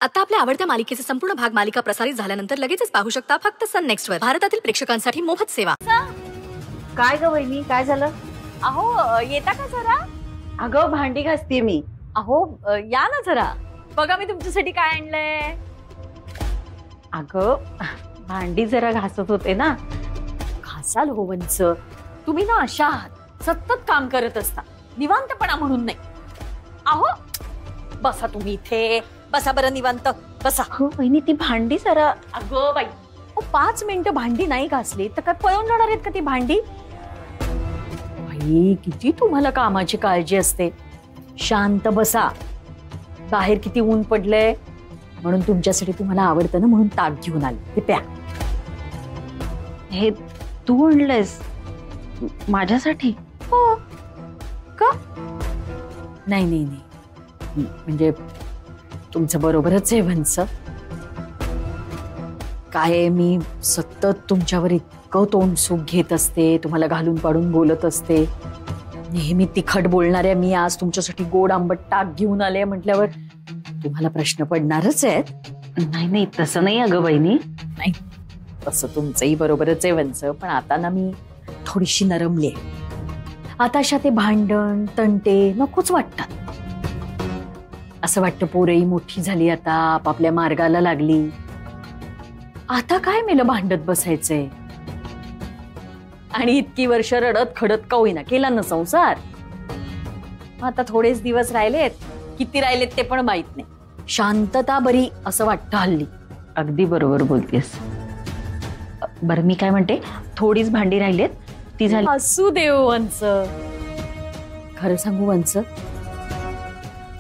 आता आपल्या आवडत्या मालिकेचे संपूर्ण भाग मालिका प्रसारित झाल्यानंतर लगेचच पाहू शकता फक्त सन नेक्स्ट वर. भारतातील प्रेक्षकांसाठी मोफत सेवा. काय ग वहिनी, काय झालं? अहो येता का जरा? अगं भांडी घासते मी. अहो या ना जरा, बघा मी तुमच्यासाठी काय आणलंय. अगं भांडी जरा घासत होते ना. घासाल हो वंच, तुम्ही ना अशा आहात, सतत काम करत असता, निवांतपणा म्हणून नाही. अहो बसा तुम्ही इथे, बसा बरं निवांत बसा. हो वहिनी, ती भांडी जरा. अगं बाई, 5 मिनिटं भांडी नाही घासली तर काय पळून जाणार आहेत का ती भांडी? बाई किती तुम्हाला कामाची काळजी असते. शांत बसा. बाहेर किती ऊन पडलंय, म्हणून तुमच्यासाठी तुम्हाला आवडतं ना म्हणून ताक घेऊन आले, ते प्या. हे तू आणलंयस माझ्यासाठी? हो का? नाही नाही नाही, म्हणजे तुमचं बरोबरच आहे वंच. काय मी सतत तुमच्यावर इतकं तोंड सुख घेत असते, तुम्हाला घालून पाडून बोलत असते, नेहमी तिखट बोलणाऱ्या मी आज तुमच्यासाठी गोड आंबट ताक घेऊन आले म्हटल्यावर तुम्हाला प्रश्न पडणारच आहेत. नाही नाही तसं नाही अगं बहिणी. नाही तसं तुमचंही बरोबरच आहे वंच, पण आता ना मी थोडीशी नरमले. आता अशा ते भांडण तंटे नकोच वाटतात. असं वाटतं पोरही मोठी झाली, आता आपापल्या मार्गाला लागली, आता काय मेलं भांडत बसायचंय. आणि इतकी वर्ष रडत खडत का होईना केला ना संसार. आता थोडेच दिवस राहिलेत, किती राहिलेत ते पण माहित नाही. शांतता बरी असं वाटतं हल्ली. अगदी बरोबर बोलतेस. बरं मी काय म्हणते, थोडीच भांडी राहिलेत, ती झाली. असू देव वंच. खरं सांगू वंच,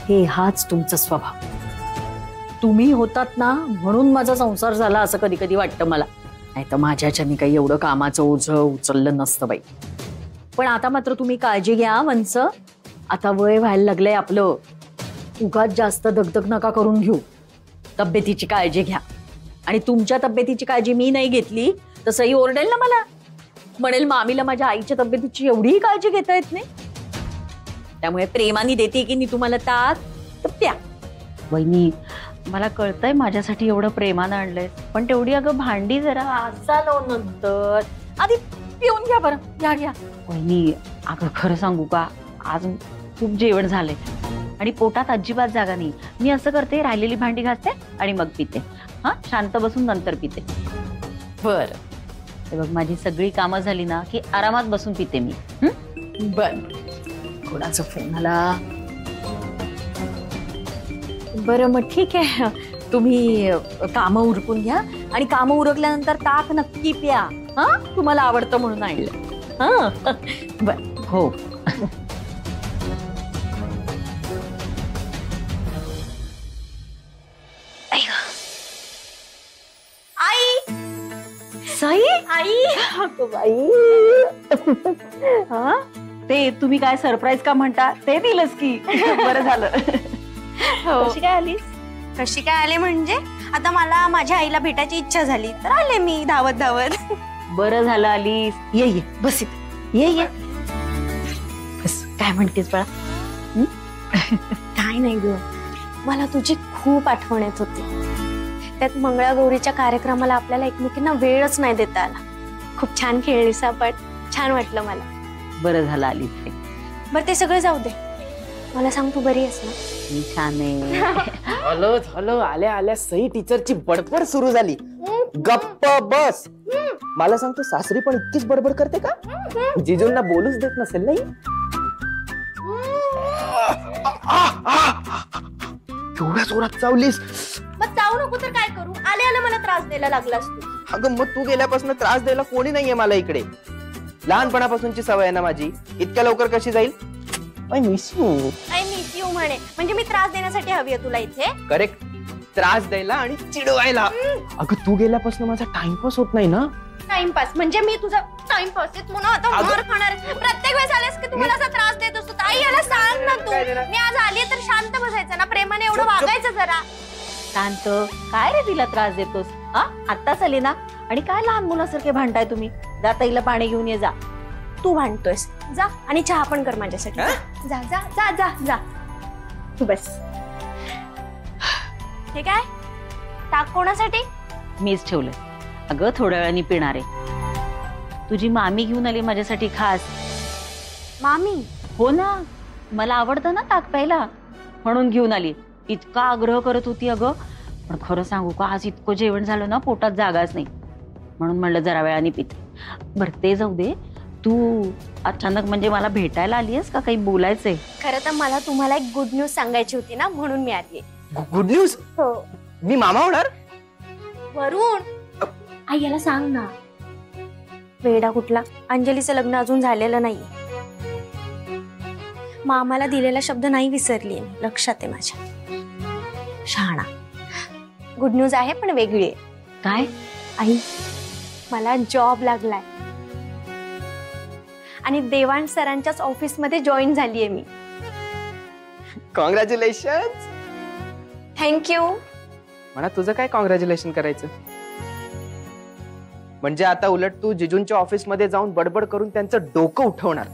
हे हाच तुमचा स्वभाव. तुम्ही होतात ना म्हणून माझा संसार झाला असं कधी कधी वाटतं मला. नाही तर माझ्याच्यानी काही एवढं कामाचं ओझं उचललं नसतं बाई. पण आता मात्र तुम्ही काळजी घ्या वंच. आता वय व्हायला लागलंय आपलं. उगाच जास्त दगदग नका करून घेऊ. तब्येतीची काळजी घ्या. आणि तुमच्या तब्येतीची काळजी मी नाही घेतली तर सई ओरडेल ना मला. म्हणेल मामीला माझ्या आईच्या तब्येतीची एवढीही काळजी घेता येत नाही. त्यामुळे प्रेमाने देते की मी तुम्हाला ताक, तर प्या. वहिनी मला कळतंय माझ्यासाठी एवढं प्रेमानं आणलंय, पण तेवढी अगं भांडी जरा. चालो नंतर, आधी पिऊन घ्या बरं. घ्या घ्या. वहिनी अगं खरं सांगू का, आज खूप जेवण झालंय आणि पोटात अजिबात जागा नाही. मी असं करते, राहिलेली भांडी घासते आणि मग पिते. हा, शांत बसून नंतर पिते. बर बघ, माझी सगळी कामं झाली ना की आरामात बसून पिते मी. बर. कोणाचा फोन आला? बरं मग ठीक आहे, तुम्ही कामं उरकून घ्या आणि कामं उरकल्यानंतर ताक नक्की प्या. हा, तुम्हाला आवडतं म्हणून आणलं. हा बर. हो. साई, आई, बाई. हा, ते तुम्ही काय सरप्राईज का म्हणता ते दिलंस की. बरं झालं. कशी काय आलीस? कशी काय आले म्हणजे, आता मला माझ्या आईला भेटायची इच्छा झाली तर आले मी धावत धावत. बरं झालं आलीस. ये ये बस इथे. ये ये बस. काय म्हणतेस बाळा? काय नाही ग, मला तुझी खूप आठवण येत होती. त्यात मंगळागौरीच्या कार्यक्रमाला आपल्याला एकमेकींना वेळच नाही देता आला. खूप छान खेळलीस आपण, छान वाटलं मला. बरं झालं आलीस. बरं ते सगळं जाऊ दे, मला सांग तू बरी आहेस ना? मी छान आहे. हॅलो हॅलो, आल्या आल्या सई टीचरची बडबड सुरू झाली. गप्प बस. मला सांगतो, सासरी पण इतकीच बडबड करते का? जिजूंना बोलूच देत नसेल नाही. एवढ्या जोरात चावलीस? मग जाऊ नको तर काय करू, आले आले मला त्रास द्यायला लागलास तू. अगं मग तू गेल्यापासून त्रास द्यायला कोणी नाहीये मला इकडे. लहानपणापासूनची सवय आहे ना माझी. इतक्या लवकर कशी जाईल? I miss you. I miss you म्हणे म्हणजे मी त्रास देण्यासाठी हवी आहे तुला इथे? करेक्ट, त्रास द्यायला आणि चिडवायला. अगं तू गेल्यापासून माझा टाइमपास होत नाही ना. टाइमपास म्हणजे मी तुझा टाइमपास आहे म्हणून आता मार खाणार. प्रत्येक वेळेस आलेस की तुम्हाला असा त्रास देत असतो. आई याला सांग ना तू, मी आज आली तर शांत बसायचं ना, प्रेमाने एवढं वागायचं जरा. शांत काय रे, तिला त्रास देतोस? हा, आत्ताच आली ना आणि काय लहान मुलासारखे भांडताय तुम्ही. जा ताईला पाणी घेऊन ये जा. तू भांडतोयस, जा आणि चहा पण कर माझ्यासाठी. जा जा जा जा जा, तू बस. हे काय ताक कोणासाठी? मीच ठेवलंय. अगं थोड्या वेळाने पिणार आहे. तुझी मामी घेऊन आली माझ्यासाठी खास. मामी? हो ना, मला आवडतं ना ताक प्यायला, म्हणून घेऊन आली. इतका आग्रह करत होती अगं. पण खरं सांगू का, आज इतकं जेवण झालं ना, पोटात जागाच नाही. म्हणून म्हणलं जरा वेळाने पिते. बरं ते जाऊ दे, तू अचानक म्हणजे मला भेटायला आली आहेस का काही बोलायचंय? खरं तर मला तुम्हाला एक गुड न्यूज सांगायची होती ना, म्हणून मी आली. Good news? हो. मी मामा होणार? वरुण, आई याला सांग ना. वेडा कुठला, अंजलीचं लग्न अजून झालेलं नाहीये. मामाला दिलेला शब्द नाही विसरली, लक्षात आहे माझ्या. शहाणा. गुड न्यूज आहे पण वेगळी आहे. काय? आई, मला जॉब लागलाय आणि देवाण सरांच्याच ऑफिस मध्ये जॉईन झालीये मी. कॉंग्रॅच्युलेशन. थँक्यू. म्हणा तुझं काय कॉंग्रॅच्युलेशन करायचं? म्हणजे आता उलट तू जिजूंच्या ऑफिस मध्ये जाऊन बडबड करून त्यांचं डोकं उठवणार.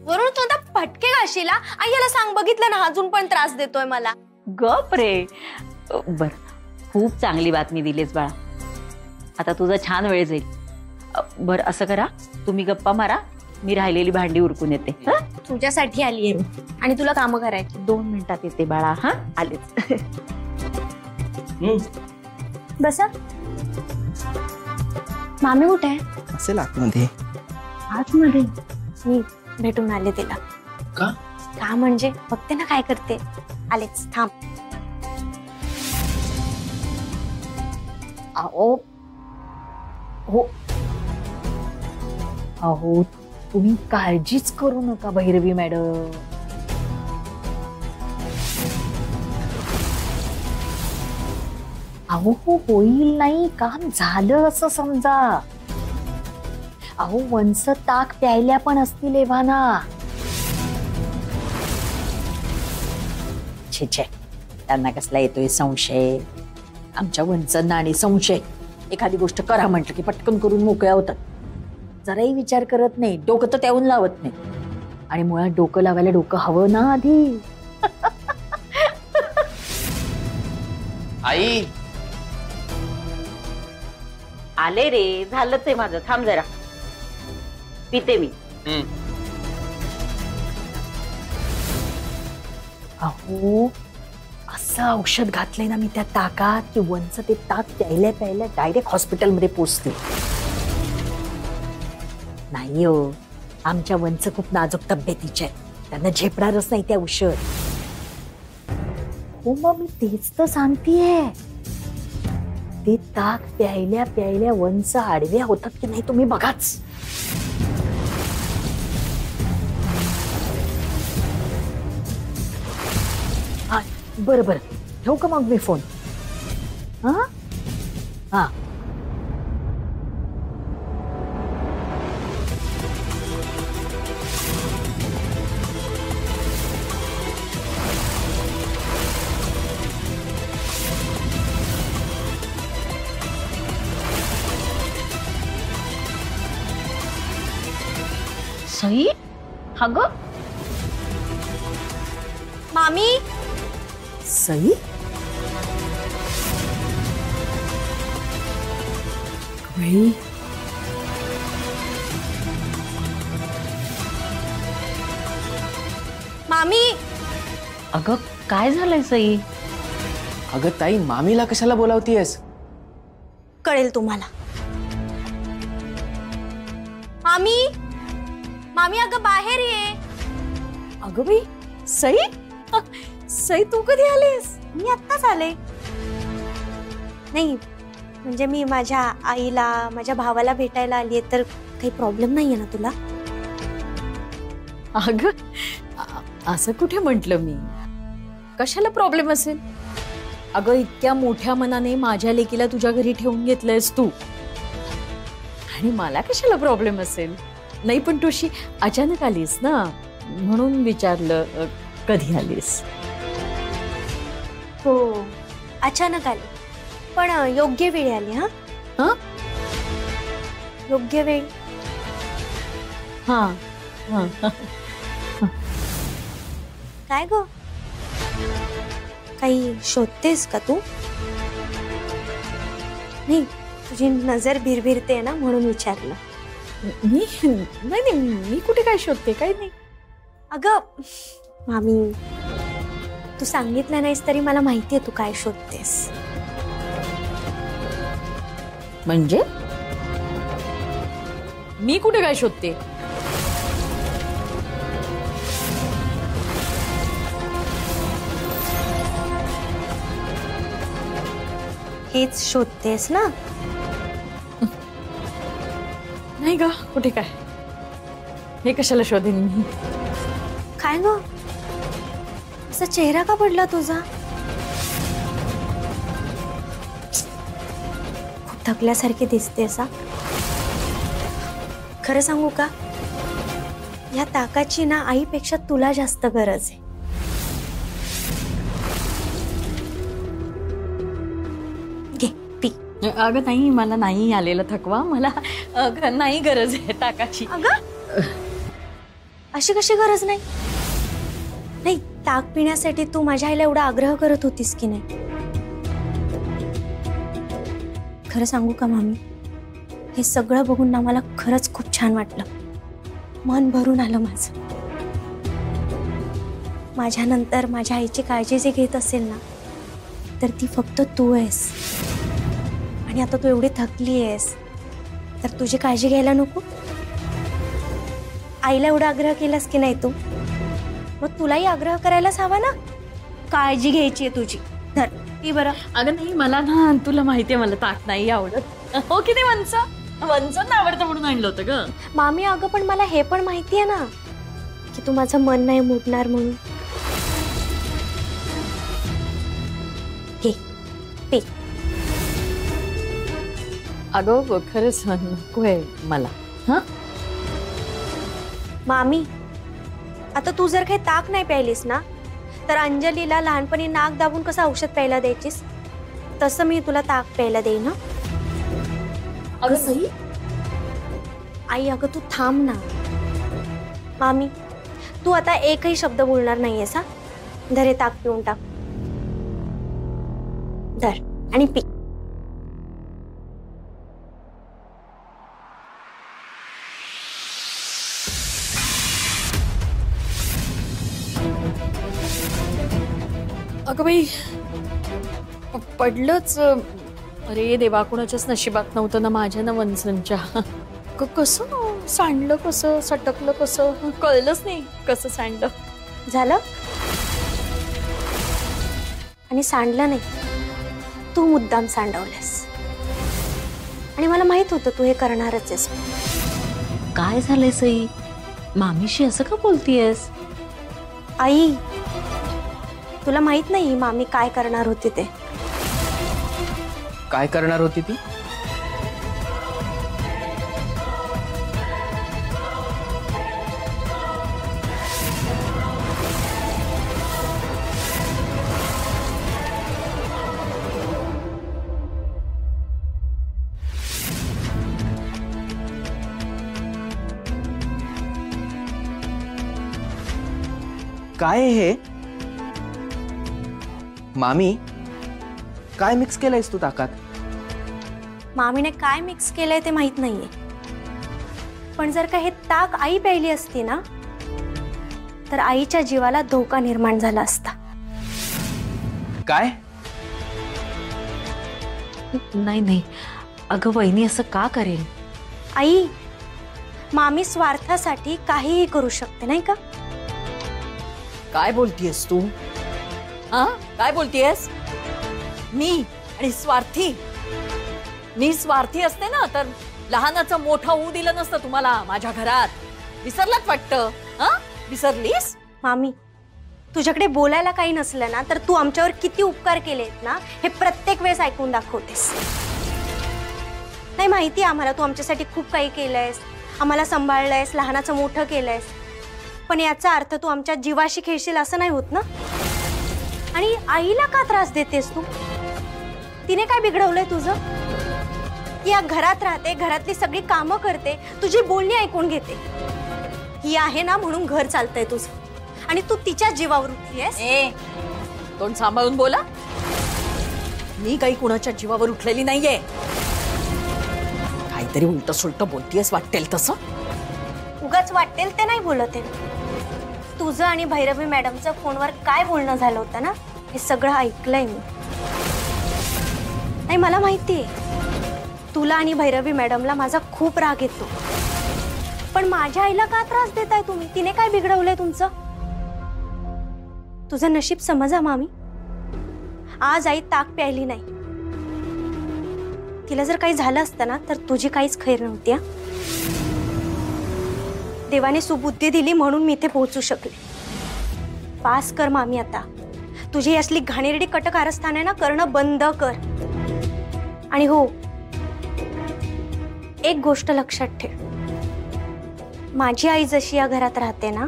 वरून तू आता फटके घाशीला. आई याला सांग, बघितलं ना अजून पण त्रास देतोय मला. गप रे. बर, खूप चांगली बातमी दिलीस बाळा. आता तुझा छान वेळ जाईल. बर असं करा, तुम्ही गप्पा मारा, मी राहिलेली भांडी उरकून येते. तुझ्यासाठी आलीये मी आणि तुला कामं करायची. 2 मिनिटात येते बाळा. हा आलेच. बसा. मामी कुठे आहे? असेल आतमध्ये. आतमध्ये? मी भेटून आले तिला. का? का म्हणजे बघते ना काय करते. आलेच, थांब. अहो हो, अहो तुम्ही काळजीच करू नका भैरवी मॅडम. अहो हो, होईल नाही, काम झालं असं समजा. अहो वंस ताक प्यायल्या पण असतील एव्हाना. छे छे, त्यांना कसला येतोय संशय. आमच्या वंचांना आणि संशय. एखादी गोष्ट करा म्हटलं की पटकन करून मोकळ्या होतात. जराही विचार करत नाही, डोकं तर त्याहून लावत नाही. आणि मुळात डोकं लावायला डोकं हवं ना आधी. आई आले रे, झालंच आहे माझं. थांब जरा, पिते मी. अहो असं औषध घातलंय ना मी त्या ताकात की वंच ते ताक प्यायल्या प्यायल्या डायरेक्ट हॉस्पिटलमध्ये पोचते. नाही हो, आमच्या वंच खूप नाजूक तब्येतीचे आहेत, त्यांना झेपणारच नाही त्या औषध. हो मग मी तेच तर सांगतेय. ते ताक प्यायल्या प्यायल्या वंच आडव्या होतात की नाही तुम्ही बघाच. हा बरं बरं, ठेवू का मग मी फोन? हा हा. सई, अगं मामी. सई? बाई, मामी. अगं काय झालंय सई? अगं ताई, मामीला कशाला बोलावतीयस? कळेल तुम्हाला. मामी, मामी अगं बाहेर ये. अगं बाई, सई? सई तू कधी आलीस? मी आत्ताच आले. नाही म्हणजे मी माझ्या आईला, माझ्या भावाला भेटायला आलीये. तर काही प्रॉब्लेम नाहीये ना तुला? अगं असं कुठे म्हटलं मी? कशाला प्रॉब्लेम असेल? अगं इतक्या मोठ्या मनाने माझ्या लेकीला तुझ्या घरी ठेवून घेतलंयस तू, आणि मला कशाला प्रॉब्लेम असेल? नाही पण तू अशी अचानक आलीस ना, म्हणून विचारलं कधी आलीस. हो अचानक आली, पण योग्य वेळी आली. हा हा योग्य वेळ. हा हा. काय ग, काही शोधतेस का तू? नाही, तुझी नजर भिरभिरते ना म्हणून विचारलं. मी नाही, मी कुठे काय शोधते, काही नाही. अगं मामी, तू सांगितलं नाहीस तरी मला माहितीये तू काय शोधतेस. म्हणजे मी कुठे काय शोधते? हेच शोधतेस ना? नाही ग, कुठे काय, हे कशाला शोधेन मी? काय ग, असा चेहरा का पडला तुझा? खूप थकल्यासारखी दिसतेस हा. खरं सांगू का, या ताकाची ना आईपेक्षा तुला जास्त गरज आहे. घे पी. अगं नाही, मला नाही आलेला थकवा, मला नाही गरज आहे ताकाची. अगं अशी कशी गरज नाही? नाही, ताक पिण्यासाठी तू माझ्या आईला एवढा आग्रह करत होतीस की नाही? खरं सांगू का मामी, हे सगळं बघून ना मला खरंच खूप छान वाटलं. मन भरून आलं माझं. माझ्यानंतर माझ्या आईची काळजी जे घेत असेल ना, तर ती फक्त तू आहेस. आणि आता तू एवढी थकली आहेस, तर तुझी काळजी घ्यायला नको? आईला एवढा आग्रह केलास की नाही तू, मग तुलाही आग्रह करायलाच हवा ना. काळजी घ्यायची आहे तुझी. धर ती बरं. अगं नाही, मला ना, तुला माहितीये मला ताक नाही आवडत. हो की नाही? वंचन आवडतं म्हणून आणलं होतं ग मामी. अगं पण मला हे पण माहितीये ना की तू माझं मन नाही मोडणार म्हणून. घे पे. अगं खरंच नको आहे मला. हा मामी, आता तू जर काही ताक नाही प्यायलीस ना, तर अंजलीला लहानपणी नाक दाबून कसं औषध प्यायला द्यायचीस, तसं मी तुला ताक प्यायला देईन. ना अगं सई, आई अगं तू थांब ना. मामी, तू आता एकही शब्द बोलणार नाहीयेस हा. धर हे ताक पिऊन टाक. धर आणि पी. अगं बाई, पडलंच. अरे देवा, कुणाच्याच नशिबात नव्हतं ना माझ्या ना वंचनच्या. कसं सांडलं, कसं सटकलं, कसं कळलंच नाही कसं सांडलं. झालं? आणि सांडलं नाही, तू मुद्दाम सांडवलंस. आणि मला माहित होतं तू हे करणारच आहेस. काय झालंय सई? मामीशी असं का बोलतीयस? आई, तुला माहित नाही मामी काय करणार होती ते? काय करणार होती ती? काय हे मामी, काय मिक्स केलंयस तू ताकात? मामीने काय मिक्स केलंय ते माहित नाहीये, पण जर का हे ताक आई प्यायली असती ना, तर आईच्या जीवाला धोका निर्माण झाला असता. काय? नाही नाही, अगं वहिनी असं का करेल? आई, मामी स्वार्थासाठी काहीही करू शकते नाही का? काय बोलतीयस तू? हा, काय बोलतीयस? मी आणि स्वार्थी? मी स्वार्थी असते ना तर लहानाचं मोठं होऊ दिलं नसतं तुम्हाला माझ्या घरात. विसरलात वाटतं? हा, विसरलीस? मामी, तुझ्याकडे बोलायला काही नसलं ना, तर तू आमच्यावर किती उपकार केलेत ना, हे प्रत्येक वेळेस ऐकून दाखवतेस. नाही माहिती आम्हाला, तू आमच्यासाठी खूप काही केलंयस, आम्हाला सांभाळलंयस, लहानाचं मोठं केलंयस, पण याचा अर्थ तू आमच्या जीवाशी खेळशील असं नाही होत ना. आणि आईला का त्रास देतेस तू? तिने काय बिघडवलंय तुझं? या घरात राहते, घरातली सगळी कामं करते, तुझी बोलणी ऐकून घेते. ही आहे ना म्हणून घर चालतंय तुझं, आणि तू तिच्या जीवावर उठलीयस. तोंड सांभाळून बोला. मी काही कुणाच्या जीवावर उठलेली नाहीये. काहीतरी उलट सुलट बोलतीयस वाटेल तसं. उगाच वाटेल ते नाही बोलत आहे. तुझं आणि भैरवी मॅडमचं फोनवर काय बोलणं झालं होतं ना, हे सगळं ऐकलंय मी. नाही, मला माहितीये तुला आणि भैरवी मॅडमला माझा खूप राग येतो. पण माझ्या आईला का त्रास देताय तुम्ही? तिने काय बिघडवलंय तुमचं? तुझं नशीब समजा मामी. आज आई ताक प्यायली नाही. तिला जर काही झालं असतं ना तर तुझी काहीच खैर नव्हती. देवाने सुबुद्धी दिली म्हणून मी इथे पोहोचू शकले. पास कर मामी आता. तुझी असली घाणेरडी कटकारस्थान आहे ना, करणं बंद कर. आणि हो, एक गोष्ट लक्षात ठेव. माझी आई जशी या घरात राहते ना,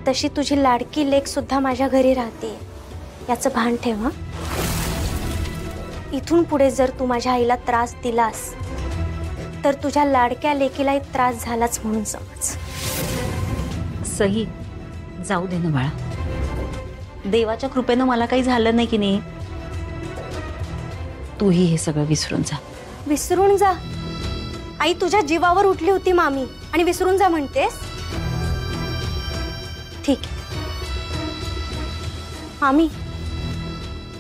तशी तुझी लाडकी लेक सुद्धा माझ्या घरी राहते. याचं भान ठेव हं. इथून पुढे जर तू माझ्या आईला त्रास दिलास तर तुझ्या लाडक्या लेकीलाही त्रास झालाच म्हणून समज. सही, जाऊ दे ना बाळा. देवाच्या कृपेनं मला काही झालं नाही की नाही. तूही हे सगळं विसरून जा. विसरून जा? आई तुझ्या जीवावर उठली होती मामी आणि विसरून जा म्हणतेस? ठीक आहे मामी,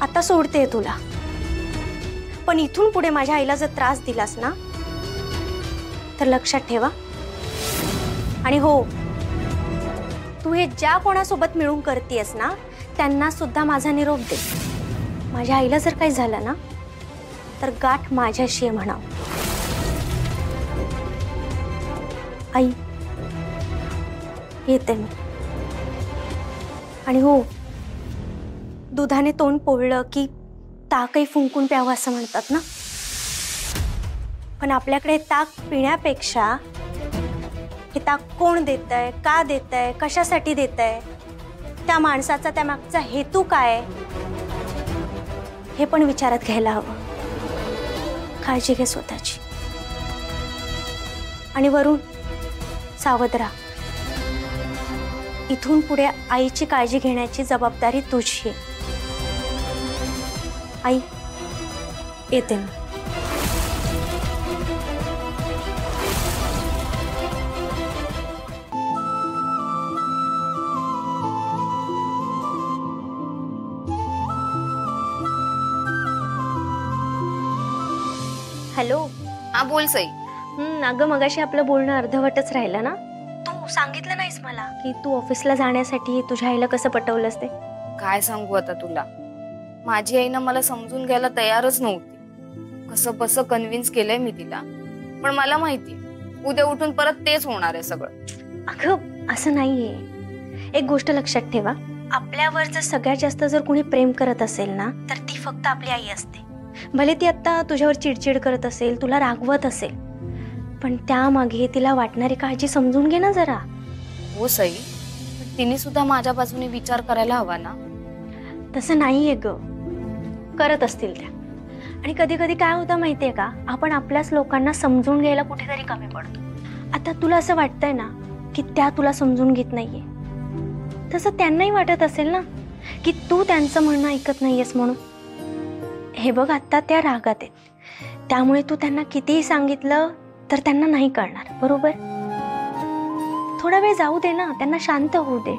आता सोडते तुला. पण इथून पुढे माझ्या आईला जर त्रास दिलास ना तर लक्षात ठेवा. आणि हो, तू हे ज्या कोणासोबत मिळून करतेस ना त्यांना सुद्धा माझा निरोप दे. माझ्या आईला जर काही झालं ना तर गाठ माझ्याशी आहे म्हणावं. आई, येते मी. आणि हो, दुधाने तोंड पोळलं की ताकही फुंकून प्यावं असं म्हणतात ना. पण आपल्याकडे ताक पिण्यापेक्षा हे ताक कोण देतंय, का देतंय, कशासाठी देतंय, त्या माणसाचा त्या मागचा हेतू काय, हे पण विचारात घ्यायला हवं. काळजी घे स्वतःची. आणि वरून सावध राहा. इथून पुढे आईची काळजी घेण्याची जबाबदारी तुझी आहे. आई, येते मी. हॅलो. हा बोल सई. अगं मगाशी आपलं बोलणं अर्धवटच राहिलं ना. तू सांगितलं नाहीस मला की तू ऑफिसला जाण्यासाठी तुझ्या आईला कसं पटवलंस ते. काय सांगू आता तुला. माझी आई ना मला समजून घ्यायला तयारच नव्हती. कसं बसं कन्व्हिन्स केलंय मी तिला. पण मला माहिती उद्या उठून परत तेच होणार आहे सगळं. अगं असं नाहीये. एक गोष्ट लक्षात ठेवा, आपल्यावर जर सगळ्यात जास्त जर कोणी प्रेम करत असेल ना तर ती फक्त आपली आई असते. भले ती आता तुझ्यावर चिडचिड करत असेल, तुला रागवत असेल, पण त्यामागे तिला वाटणारी काळजी समजून घे ना जरा. हो सई, तिने सुद्धा माझ्या बाजूने विचार करायला हवा ना. तसं नाहीये ग. करत असतील त्या. आणि कधी कधी काय होतं माहितीये का, आपण आपल्याच लोकांना समजून घ्यायला कुठेतरी कमी पडतो. आता तुला असं वाटतंय ना की त्या तुला समजून घेत नाहीये, तसं त्यांनाही वाटत असेल ना की तू त्यांचं म्हणणं ऐकत नाहीयेस म्हणून. हे बघ, आता त्या रागात आहेत, त्यामुळे तू त्यांना कितीही सांगितलं तर त्यांना नाही कळणार. बरोबर? थोडा वेळ जाऊ दे ना, त्यांना शांत होऊ दे,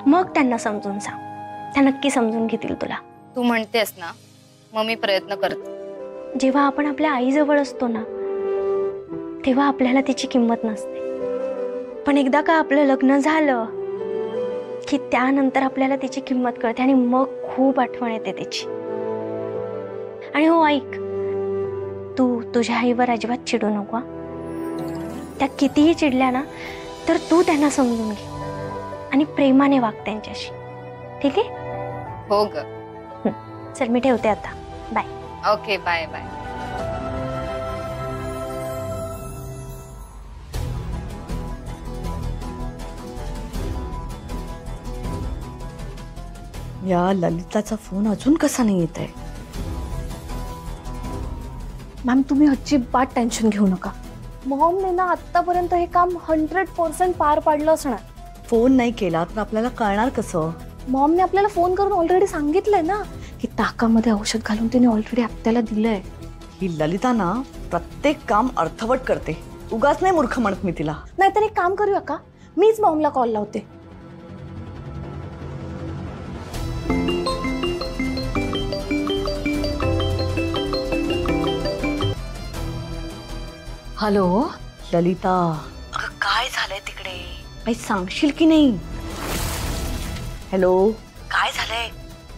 मग त्यांना समजून सांग. त्या नक्की समजून घेतील तुला. तू म्हणतेस ना, मग मी प्रयत्न करते. जेव्हा आपण आपल्या आईजवळ असतो ना तेव्हा आपल्याला तिची किंमत नसते. पण एकदा का आपलं लग्न झालं की त्यानंतर आपल्याला तिची किंमत कळते आणि मग खूप आठवण येते तिची. आणि हो ऐक, तू तुझ्या आईवर अजिबात चिडू नको. त्या कितीही चिडल्या ना तर तू त्यांना समजून घे आणि प्रेमाने वाग त्यांच्याशी. ठीक आहे? हो ग. चल मी ठेवते आता. बाय. Okay, bye bye. या ललिताचा फोन अजून कसा नाही येत आहे? मॅम तुम्ही अजिबात टेन्शन घेऊ नका. मॉमने ना आतापर्यंत हे काम 100% पार पाडलं असणार. फोन नाही केला तर आपल्याला कळणार कसं? मॉमने आपल्याला फोन करून ऑलरेडी सांगितलंय ना की ताकामध्ये औषध घालून तिने ऑलरेडी आपल्याला दिलंय. ही ललिता ना प्रत्येक काम अर्थवट करते. उगाच नाही मूर्ख म्हणत मी तिला. नाहीतर एक काम करूया का, मीच मॉमला कॉल लावते. हॅलो ललिता, अगं काय झालंय तिकडे, काही सांगशील की नाही? हॅलो, काय झालंय?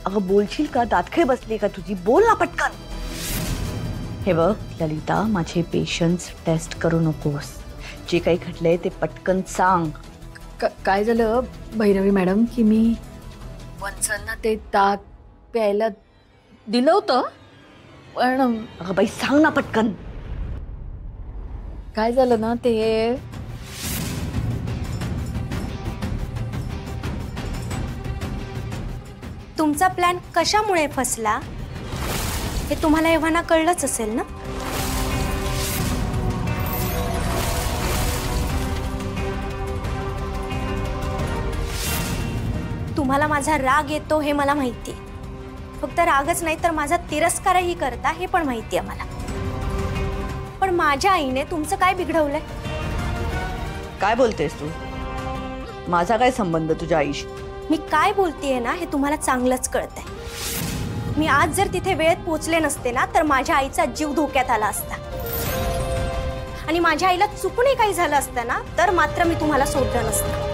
अगं बोलशील का? दातखिळ बसली का तुझी? बोल ना पटकन. हे बघ ललिता, माझे पेशन्स टेस्ट करू नकोस. जे काही घडलंय ते पटकन सांग. काय झालं भैरवी मॅडम की मी वंचांना ते ताक प्यायला दिलं होतं, पण अगं बाई सांग ना पटकन. काय झालं ना ते तुमचा प्लॅन कशामुळे फसला हे तुम्हाला एव्हाना कळलंच असेल ना. तुम्हाला माझा राग येतो हे मला माहितीये. फक्त रागच नाही तर माझा तिरस्कारही करता हे पण माहितीये मला. पण माझ्या आईने तुमचं काय बिघडवलंय? काय बोलतेस तू? माझा काय संबंध तुझ्या आईशी? मी काय बोलतेय ना हे तुम्हाला चांगलंच कळतंय. मी आज जर तिथे वेळेत पोहोचले नसते ना तर माझ्या आईचा जीव धोक्यात आला असता. आणि माझ्या आईला चुकूनही काही झालं असतं ना तर मात्र मी तुम्हाला सोडलं नसतं.